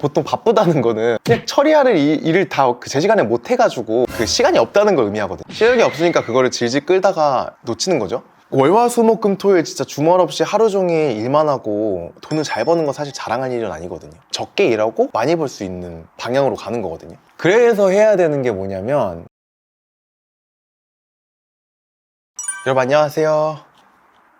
보통 바쁘다는 거는 그냥 처리할 일을 다 제 시간에 못 해가지고 그 시간이 없다는 걸 의미하거든요. 실력이 없으니까 그거를 질질 끌다가 놓치는 거죠. 월화수목금토일 진짜 주말 없이 하루 종일 일만 하고 돈을 잘 버는 건 사실 자랑할 일은 아니거든요. 적게 일하고 많이 벌 수 있는 방향으로 가는 거거든요. 그래서 해야 되는 게 뭐냐면, 여러분 안녕하세요.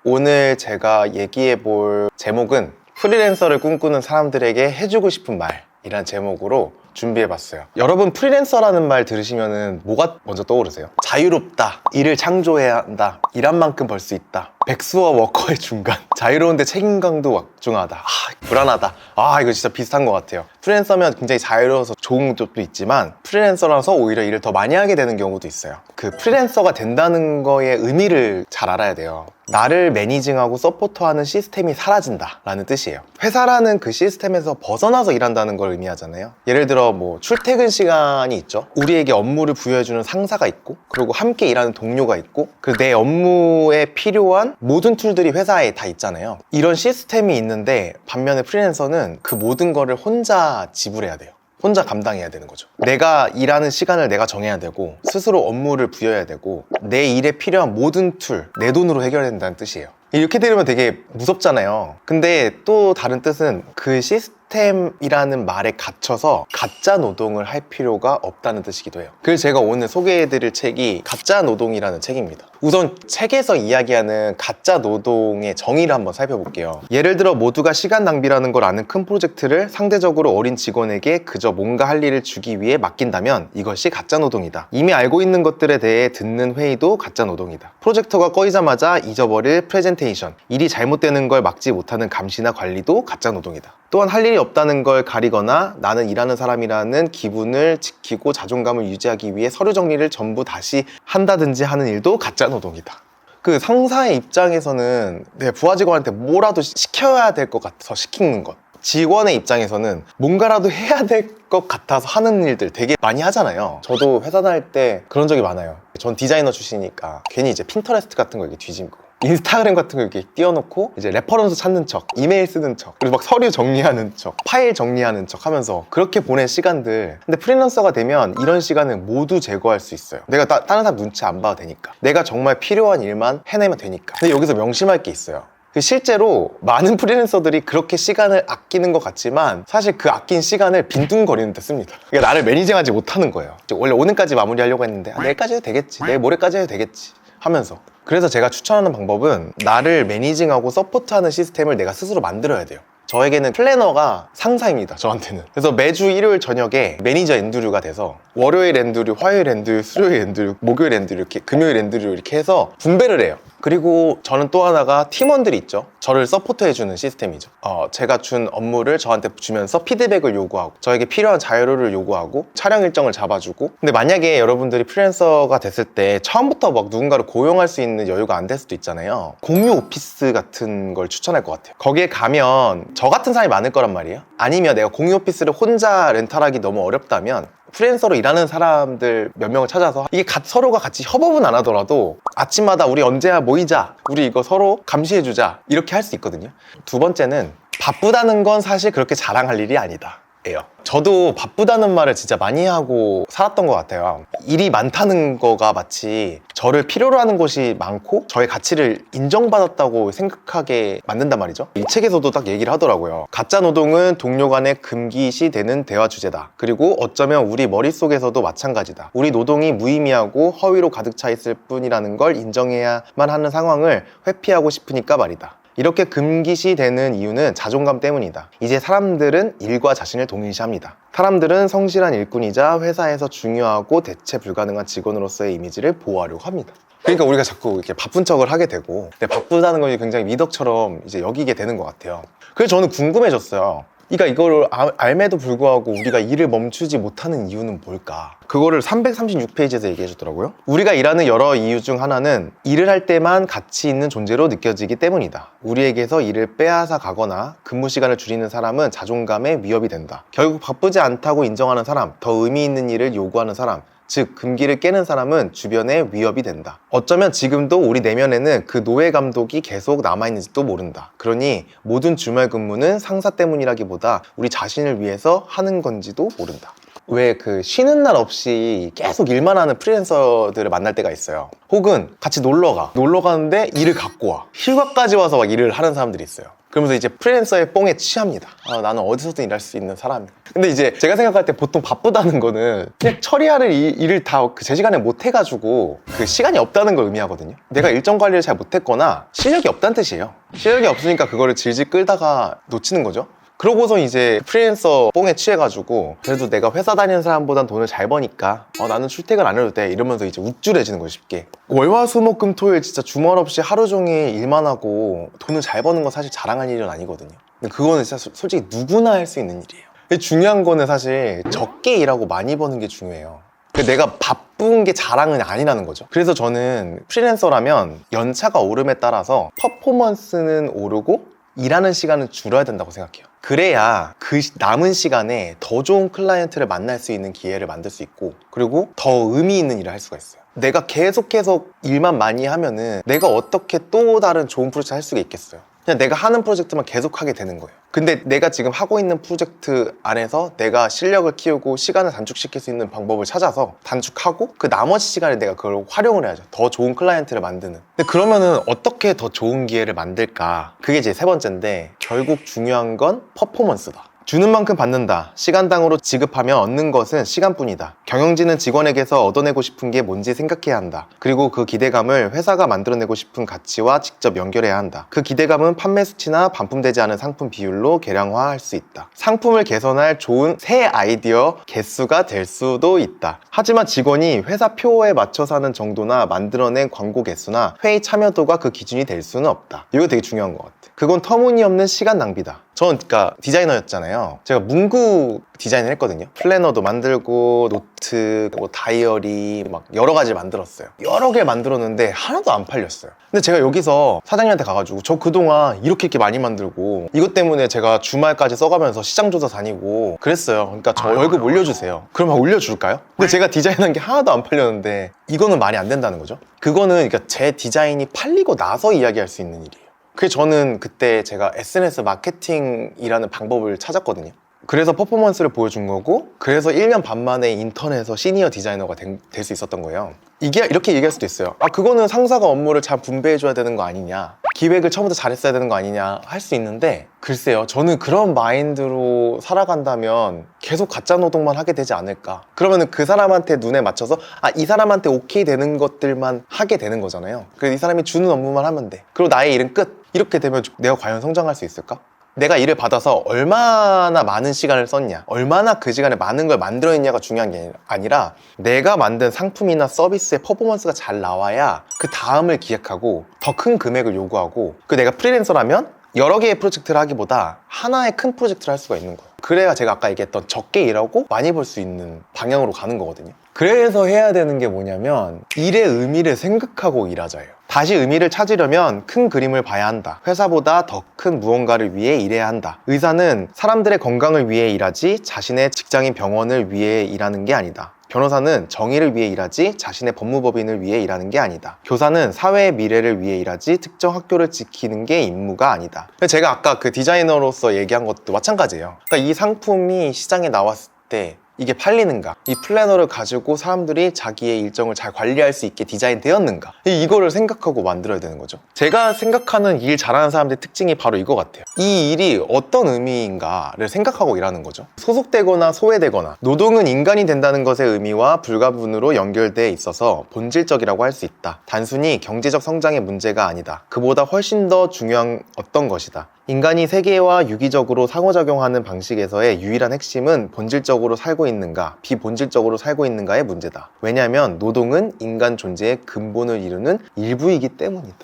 오늘 제가 얘기해 볼 제목은 프리랜서를 꿈꾸는 사람들에게 해주고 싶은 말이란 제목으로 준비해봤어요. 여러분 프리랜서라는 말 들으시면 뭐가 먼저 떠오르세요? 자유롭다, 일을 창조해야 한다, 일한 만큼 벌 수 있다, 백수와 워커의 중간, 자유로운데 책임감도 막중하다, 불안하다. 이거 진짜 비슷한 것 같아요. 프리랜서면 굉장히 자유로워서 좋은 것도 있지만 프리랜서라서 오히려 일을 더 많이 하게 되는 경우도 있어요. 그 프리랜서가 된다는 거의 의미를 잘 알아야 돼요. 나를 매니징하고 서포터하는 시스템이 사라진다 라는 뜻이에요. 회사라는 그 시스템에서 벗어나서 일한다는 걸 의미하잖아요. 예를 들어 뭐 출퇴근 시간이 있죠. 우리에게 업무를 부여해주는 상사가 있고, 그리고 함께 일하는 동료가 있고, 그 내 업무에 필요한 모든 툴들이 회사에 다 있잖아요. 이런 시스템이 있는데 반면에 프리랜서는 그 모든 거를 혼자 지불해야 돼요. 혼자 감당해야 되는 거죠. 내가 일하는 시간을 내가 정해야 되고, 스스로 업무를 부여해야 되고, 내 일에 필요한 모든 툴, 내 돈으로 해결해야 된다는 뜻이에요. 이렇게 들으면 되게 무섭잖아요. 근데 또 다른 뜻은 그 시스템이라는 말에 갇혀서 가짜 노동을 할 필요가 없다는 뜻이기도 해요. 그래서 제가 오늘 소개해드릴 책이 가짜 노동이라는 책입니다. 우선 책에서 이야기하는 가짜 노동의 정의를 한번 살펴볼게요. 예를 들어 모두가 시간 낭비라는 걸 아는 큰 프로젝트를 상대적으로 어린 직원에게 그저 뭔가 할 일을 주기 위해 맡긴다면 이것이 가짜 노동이다. 이미 알고 있는 것들에 대해 듣는 회의도 가짜 노동이다. 프로젝터가 꺼지자마자 잊어버릴 프레젠테이션, 일이 잘못되는 걸 막지 못하는 감시나 관리도 가짜 노동이다. 또한 할 일이 없다는 걸 가리거나 나는 일하는 사람이라는 기분을 지키고 자존감을 유지하기 위해 서류 정리를 전부 다시 한다든지 하는 일도 가짜 노동이다. 그 상사의 입장에서는 내 부하 직원한테 뭐라도 시켜야 될 것 같아서 시키는 것, 직원의 입장에서는 뭔가라도 해야 될 것 같아서 하는 일들 되게 많이 하잖아요. 저도 회사 다닐 때 그런 적이 많아요. 전 디자이너 출신이니까 괜히 이제 핀터레스트 같은 거 이렇게 뒤집고, 인스타그램 같은 거 이렇게 띄워놓고 이제 레퍼런스 찾는 척, 이메일 쓰는 척, 그리고 막 서류 정리하는 척, 파일 정리하는 척 하면서 그렇게 보낸 시간들. 근데 프리랜서가 되면 이런 시간을 모두 제거할 수 있어요. 내가 다른 사람 눈치 안 봐도 되니까, 내가 정말 필요한 일만 해내면 되니까. 근데 여기서 명심할 게 있어요. 실제로 많은 프리랜서들이 그렇게 시간을 아끼는 것 같지만 사실 그 아낀 시간을 빈둥거리는 데 씁니다. 그러니까 나를 매니징하지 못하는 거예요. 원래 오늘까지 마무리하려고 했는데 내일까지 해도 되겠지, 내일 모레까지 해도 되겠지 하면서. 그래서 제가 추천하는 방법은 나를 매니징하고 서포트하는 시스템을 내가 스스로 만들어야 돼요. 저에게는 플래너가 상사입니다, 저한테는. 그래서 매주 일요일 저녁에 매니저 엔드류가 돼서 월요일 엔드류, 화요일 엔드류, 수요일 엔드류, 목요일 엔드류, 이렇게 금요일 엔드류 이렇게 해서 분배를 해요. 그리고 저는 또 하나가 팀원들이 있죠. 저를 서포트해주는 시스템이죠. 제가 준 업무를 저한테 주면서 피드백을 요구하고, 저에게 필요한 자료를 요구하고, 촬영 일정을 잡아주고. 근데 만약에 여러분들이 프리랜서가 됐을 때 처음부터 막 누군가를 고용할 수 있는 여유가 안 될 수도 있잖아요. 공유 오피스 같은 걸 추천할 것 같아요. 거기에 가면 저 같은 사람이 많을 거란 말이에요. 아니면 내가 공유 오피스를 혼자 렌탈하기 너무 어렵다면 프리랜서로 일하는 사람들 몇 명을 찾아서 이게 서로가 같이 협업은 안 하더라도 아침마다 우리 언제야 모이자, 우리 이거 서로 감시해주자, 이렇게 할 수 있거든요. 두 번째는 바쁘다는 건 사실 그렇게 자랑할 일이 아니다 예요. 저도 바쁘다는 말을 진짜 많이 하고 살았던 것 같아요. 일이 많다는 거가 마치 저를 필요로 하는 것이 많고 저의 가치를 인정받았다고 생각하게 만든단 말이죠. 이 책에서도 딱 얘기를 하더라고요. 가짜 노동은 동료 간의 금기시 되는 대화 주제다. 그리고 어쩌면 우리 머릿속에서도 마찬가지다. 우리 노동이 무의미하고 허위로 가득 차 있을 뿐이라는 걸 인정해야만 하는 상황을 회피하고 싶으니까 말이다. 이렇게 금기시 되는 이유는 자존감 때문이다. 이제 사람들은 일과 자신을 동일시합니다. 사람들은 성실한 일꾼이자 회사에서 중요하고 대체 불가능한 직원으로서의 이미지를 보호하려고 합니다. 그러니까 우리가 자꾸 이렇게 바쁜 척을 하게 되고, 근데 바쁘다는 걸 굉장히 미덕처럼 이제 여기게 되는 것 같아요. 그래서 저는 궁금해졌어요. 그러니까 이거를 알매도 불구하고 우리가 일을 멈추지 못하는 이유는 뭘까? 그거를 336페이지에서 얘기해 주더라고요. 우리가 일하는 여러 이유 중 하나는 일을 할 때만 가치 있는 존재로 느껴지기 때문이다. 우리에게서 일을 빼앗아 가거나 근무 시간을 줄이는 사람은 자존감에 위협이 된다. 결국 바쁘지 않다고 인정하는 사람, 더 의미 있는 일을 요구하는 사람, 즉 금기를 깨는 사람은 주변에 위협이 된다. 어쩌면 지금도 우리 내면에는 그 노예 감독이 계속 남아있는지도 모른다. 그러니 모든 주말 근무는 상사 때문이라기보다 우리 자신을 위해서 하는 건지도 모른다. 왜 그 쉬는 날 없이 계속 일만 하는 프리랜서들을 만날 때가 있어요. 혹은 같이 놀러 가는데 일을 갖고 와. 휴가까지 와서 막 일을 하는 사람들이 있어요. 그러면서 이제 프리랜서의 뽕에 취합니다. 나는 어디서든 일할 수 있는 사람이야. 근데 이제 제가 생각할 때 보통 바쁘다는 거는 그냥 처리할 일을 다 제 시간에 못 해가지고 그 시간이 없다는 걸 의미하거든요. 내가 일정 관리를 잘 못했거나 실력이 없다는 뜻이에요. 실력이 없으니까 그거를 질질 끌다가 놓치는 거죠. 그러고서 이제 프리랜서 뽕에 취해가지고 그래도 내가 회사 다니는 사람보단 돈을 잘 버니까 나는 출퇴근 안 해도 돼 이러면서 이제 우쭐해지는 거죠, 쉽게. 월화수목금토일 진짜 주말 없이 하루 종일 일만 하고 돈을 잘 버는 건 사실 자랑할 일은 아니거든요. 근데 그거는 진짜 솔직히 누구나 할 수 있는 일이에요. 근데 중요한 거는 사실 적게 일하고 많이 버는 게 중요해요. 내가 바쁜 게 자랑은 아니라는 거죠. 그래서 저는 프리랜서라면 연차가 오름에 따라서 퍼포먼스는 오르고 일하는 시간은 줄어야 된다고 생각해요. 그래야 그 남은 시간에 더 좋은 클라이언트를 만날 수 있는 기회를 만들 수 있고, 그리고 더 의미 있는 일을 할 수가 있어요. 내가 계속해서 일만 많이 하면은 내가 어떻게 또 다른 좋은 프로젝트 할 수가 있겠어요. 그냥 내가 하는 프로젝트만 계속 하게 되는 거예요. 근데 내가 지금 하고 있는 프로젝트 안에서 내가 실력을 키우고 시간을 단축시킬 수 있는 방법을 찾아서 단축하고 그 나머지 시간에 내가 그걸 활용을 해야죠. 더 좋은 클라이언트를 만드는. 근데 그러면은 어떻게 더 좋은 기회를 만들까? 그게 이제 세 번째인데, 결국 중요한 건 퍼포먼스다. 주는 만큼 받는다. 시간당으로 지급하면 얻는 것은 시간뿐이다. 경영진은 직원에게서 얻어내고 싶은 게 뭔지 생각해야 한다. 그리고 그 기대감을 회사가 만들어내고 싶은 가치와 직접 연결해야 한다. 그 기대감은 판매 수치나 반품되지 않은 상품 비율로 계량화할 수 있다. 상품을 개선할 좋은 새 아이디어 개수가 될 수도 있다. 하지만 직원이 회사 표어에 맞춰서 하는 정도나 만들어낸 광고 개수나 회의 참여도가 그 기준이 될 수는 없다. 이거 되게 중요한 것 같아. 그건 터무니없는 시간 낭비다. 저는 그러니까 디자이너였잖아요. 제가 문구 디자인을 했거든요. 플래너도 만들고 노트, 뭐 다이어리 막 여러 가지 만들었어요. 여러 개 만들었는데 하나도 안 팔렸어요. 근데 제가 여기서 사장님한테 가가지고 저 그동안 이렇게 많이 만들고 이것 때문에 제가 주말까지 써가면서 시장 조사 다니고 그랬어요. 그러니까 저 월급 올려주세요. 그럼 올려줄까요? 근데 제가 디자인한 게 하나도 안 팔렸는데 이거는 말이 안 된다는 거죠. 그거는 그러니까 제 디자인이 팔리고 나서 이야기할 수 있는 일이에요. 그래서 저는 그때 제가 SNS 마케팅이라는 방법을 찾았거든요. 그래서 퍼포먼스를 보여준 거고, 그래서 1년 반 만에 인턴에서 시니어 디자이너가 될 수 있었던 거예요. 이게 이렇게 얘기할 수도 있어요. 그거는 상사가 업무를 잘 분배해줘야 되는 거 아니냐, 기획을 처음부터 잘했어야 되는 거 아니냐 할 수 있는데, 글쎄요, 저는 그런 마인드로 살아간다면 계속 가짜 노동만 하게 되지 않을까. 그러면 그 사람한테 눈에 맞춰서 이 사람한테 오케이 되는 것들만 하게 되는 거잖아요. 그래서 이 사람이 주는 업무만 하면 돼. 그리고 나의 일은 끝. 이렇게 되면 내가 과연 성장할 수 있을까? 내가 일을 받아서 얼마나 많은 시간을 썼냐, 얼마나 그 시간에 많은 걸 만들어냈냐가 중요한 게 아니라 내가 만든 상품이나 서비스의 퍼포먼스가 잘 나와야 그 다음을 기획하고 더 큰 금액을 요구하고, 내가 프리랜서라면 여러 개의 프로젝트를 하기보다 하나의 큰 프로젝트를 할 수가 있는 거예요. 그래야 제가 아까 얘기했던 적게 일하고 많이 벌 수 있는 방향으로 가는 거거든요. 그래서 해야 되는 게 뭐냐면 일의 의미를 생각하고 일하자예요. 다시 의미를 찾으려면 큰 그림을 봐야 한다. 회사보다 더 큰 무언가를 위해 일해야 한다. 의사는 사람들의 건강을 위해 일하지 자신의 직장인 병원을 위해 일하는 게 아니다. 변호사는 정의를 위해 일하지 자신의 법무법인을 위해 일하는 게 아니다. 교사는 사회의 미래를 위해 일하지 특정 학교를 지키는 게 임무가 아니다. 제가 아까 그 디자이너로서 얘기한 것도 마찬가지예요. 그러니까 이 상품이 시장에 나왔을 때 이게 팔리는가, 이 플래너를 가지고 사람들이 자기의 일정을 잘 관리할 수 있게 디자인되었는가, 이거를 생각하고 만들어야 되는 거죠. 제가 생각하는 일 잘하는 사람들의 특징이 바로 이거 같아요. 이 일이 어떤 의미인가를 생각하고 일하는 거죠. 소속되거나 소외되거나, 노동은 인간이 된다는 것의 의미와 불가분으로 연결돼 있어서 본질적이라고 할 수 있다. 단순히 경제적 성장의 문제가 아니다. 그보다 훨씬 더 중요한 어떤 것이다. 인간이 세계와 유기적으로 상호작용하는 방식에서의 유일한 핵심은 본질적으로 살고 있는가, 비본질적으로 살고 있는가의 문제다. 왜냐하면 노동은 인간 존재의 근본을 이루는 일부이기 때문이다.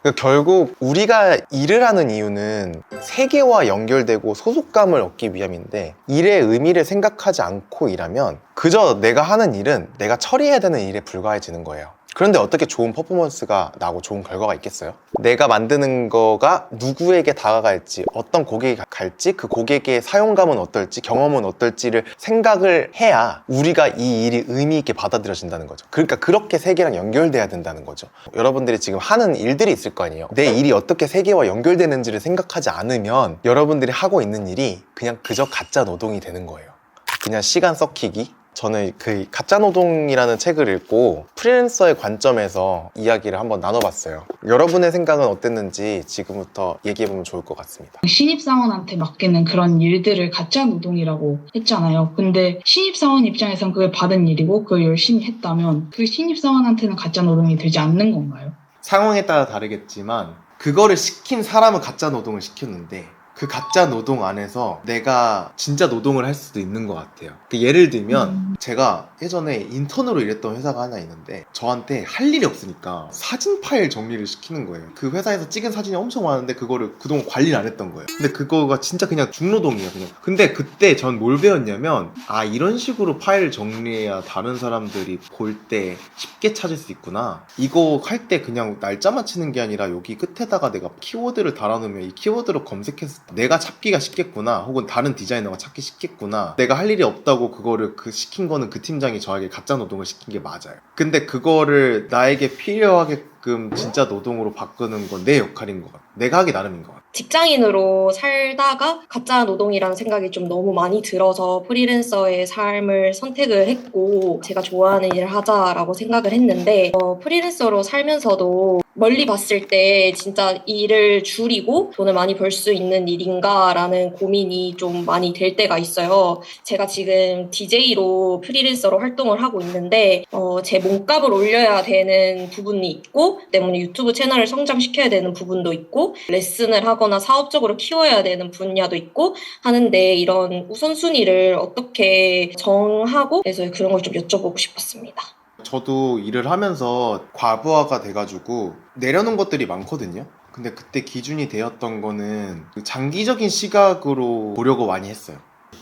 그러니까 결국 우리가 일을 하는 이유는 세계와 연결되고 소속감을 얻기 위함인데, 일의 의미를 생각하지 않고 일하면 그저 내가 하는 일은 내가 처리해야 되는 일에 불과해지는 거예요. 그런데 어떻게 좋은 퍼포먼스가 나고 좋은 결과가 있겠어요? 내가 만드는 거가 누구에게 다가갈지, 어떤 고객이 갈지, 그 고객의 사용감은 어떨지, 경험은 어떨지를 생각을 해야 우리가 이 일이 의미 있게 받아들여진다는 거죠. 그러니까 그렇게 세계랑 연결돼야 된다는 거죠. 여러분들이 지금 하는 일들이 있을 거 아니에요. 내 일이 어떻게 세계와 연결되는지를 생각하지 않으면 여러분들이 하고 있는 일이 그냥 그저 가짜 노동이 되는 거예요. 그냥 시간 썩히기. 저는 그 가짜노동이라는 책을 읽고 프리랜서의 관점에서 이야기를 한번 나눠봤어요. 여러분의 생각은 어땠는지 지금부터 얘기해보면 좋을 것 같습니다. 신입사원한테 맡기는 그런 일들을 가짜 노동이라고 했잖아요. 근데 신입사원 입장에선 그게 받은 일이고 그걸 열심히 했다면 그 신입사원한테는 가짜 노동이 되지 않는 건가요? 상황에 따라 다르겠지만 그거를 시킨 사람은 가짜 노동을 시켰는데 그 가짜 노동 안에서 내가 진짜 노동을 할 수도 있는 것 같아요. 예를 들면 제가 예전에 인턴으로 일했던 회사가 하나 있는데 저한테 할 일이 없으니까 사진 파일 정리를 시키는 거예요. 그 회사에서 찍은 사진이 엄청 많은데 그거를 그동안 관리를 안 했던 거예요. 근데 그거가 진짜 그냥 중노동이에요, 그냥. 근데 그때 전 뭘 배웠냐면 아, 이런 식으로 파일을 정리해야 다른 사람들이 볼 때 쉽게 찾을 수 있구나. 이거 할 때 그냥 날짜 맞추는 게 아니라 여기 끝에다가 내가 키워드를 달아놓으면 이 키워드로 검색했을 때 내가 찾기가 쉽겠구나, 혹은 다른 디자이너가 찾기 쉽겠구나. 내가 할 일이 없다고 그거를 시킨 거는 그 팀장이 저에게 가짜 노동을 시킨 게 맞아요. 근데 그거를 나에게 필요하게끔 진짜 노동으로 바꾸는 건 내 역할인 것 같아. 내가 하기 나름인 것 같아. 직장인으로 살다가 가짜 노동이라는 생각이 좀 너무 많이 들어서 프리랜서의 삶을 선택을 했고 제가 좋아하는 일을 하자라고 생각을 했는데 프리랜서로 살면서도 멀리 봤을 때 진짜 일을 줄이고 돈을 많이 벌 수 있는 일인가라는 고민이 좀 많이 될 때가 있어요. 제가 지금 DJ로 프리랜서로 활동을 하고 있는데 제 몸값을 올려야 되는 부분이 있고 때문에 유튜브 채널을 성장시켜야 되는 부분도 있고 레슨을 하거나 사업적으로 키워야 되는 분야도 있고 하는데 이런 우선순위를 어떻게 정하고 그래서 그런 걸 좀 여쭤보고 싶었습니다. 저도 일을 하면서 과부하가 돼가지고 내려놓은 것들이 많거든요. 근데 그때 기준이 되었던 거는 장기적인 시각으로 보려고 많이 했어요.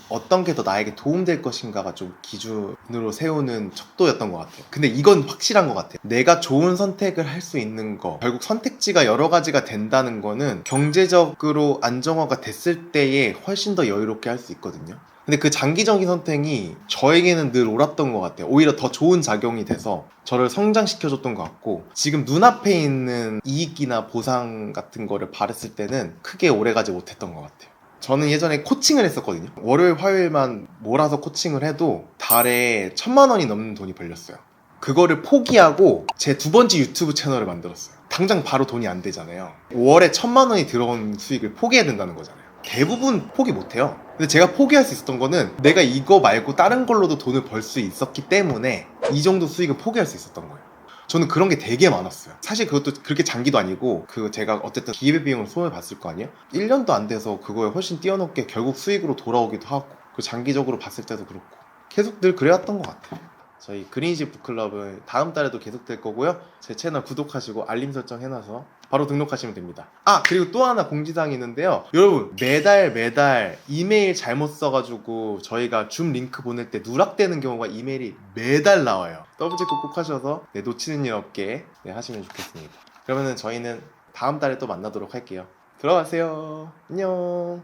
어떤 게 더 나에게 도움될 것인가가 좀 기준으로 세우는 척도였던 것 같아요. 근데 이건 확실한 것 같아요. 내가 좋은 선택을 할 수 있는 거, 결국 선택지가 여러 가지가 된다는 거는 경제적으로 안정화가 됐을 때에 훨씬 더 여유롭게 할 수 있거든요. 근데 그 장기적인 선택이 저에게는 늘 옳았던 것 같아요. 오히려 더 좋은 작용이 돼서 저를 성장시켜줬던 것 같고, 지금 눈앞에 있는 이익이나 보상 같은 거를 바랬을 때는 크게 오래가지 못했던 것 같아요. 저는 예전에 코칭을 했었거든요. 월요일 화요일만 몰아서 코칭을 해도 달에 1,000만 원이 넘는 돈이 벌렸어요. 그거를 포기하고 제 두 번째 유튜브 채널을 만들었어요. 당장 바로 돈이 안 되잖아요. 월에 1,000만 원이 들어온 수익을 포기해야 된다는 거잖아요. 대부분 포기 못해요. 근데 제가 포기할 수 있었던 거는 내가 이거 말고 다른 걸로도 돈을 벌 수 있었기 때문에 이 정도 수익을 포기할 수 있었던 거예요. 저는 그런 게 되게 많았어요. 사실 그것도 그렇게 장기도 아니고 제가 어쨌든 기회비용을 손해 봤을 거 아니에요? 1년도 안 돼서 그거에 훨씬 뛰어넘게 결국 수익으로 돌아오기도 하고, 그 장기적으로 봤을 때도 그렇고 계속 늘 그래왔던 것 같아요. 저희 그린십 북클럽은 다음 달에도 계속 될 거고요. 제 채널 구독하시고 알림 설정 해놔서 바로 등록하시면 됩니다. 아, 그리고 또 하나 공지사항이 있는데요. 여러분, 매달 이메일 잘못 써가지고 저희가 줌 링크 보낼 때 누락되는 경우가 이메일이 매달 나와요. 더블체크 꼭 하셔서 놓치는 일 없게 하시면 좋겠습니다. 그러면은 저희는 다음 달에 또 만나도록 할게요. 들어가세요. 안녕.